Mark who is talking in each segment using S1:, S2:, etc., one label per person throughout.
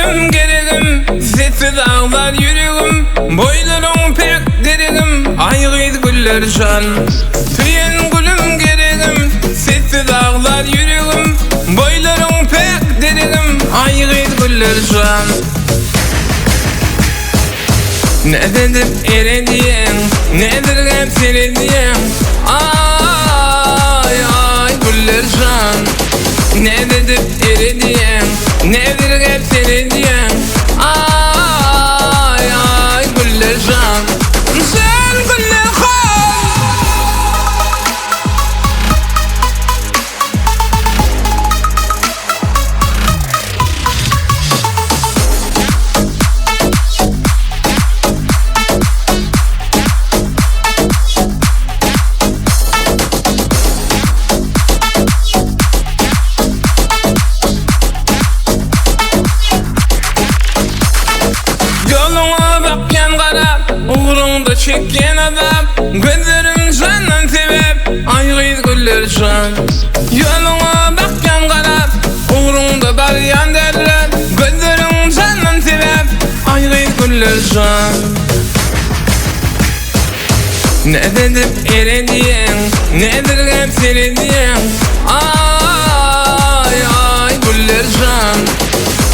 S1: gülüm geregim, sessiz ağlar yüreğim, boylarım pek geregim, ayrıydı güller can. Tüyen gülüm geregim, sessiz ağlar yüreğim, boylarım pek geregim, ayrıydı güller can. Ne dedim erediyen, nedir hep serediyen, ay ay güller can. Ne dedim erediyen, nedir hep serediyen, ay ay güller can. Sen güller kal. Uğrunda çekken adam, gözlerim senden sebep, ayrıydı güller can. Yoluna bakkan kadar, uğrunda baryan derler, gözlerim senden sebep, ayrıydı güller can. Ne dedim erediyen, nedir hep serediyen, ay ay güller can.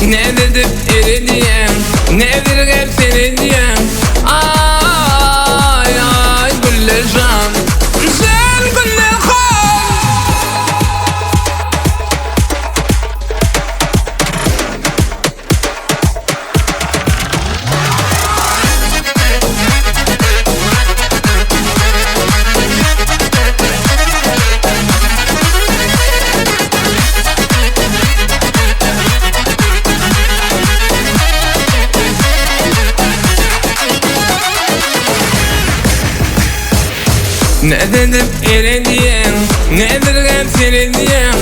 S1: Ne dedim erediyen, nedir hep serediyen, ay ay güller can. Sen güller kal. Ne dedim erediyen, nedir hep serediyen,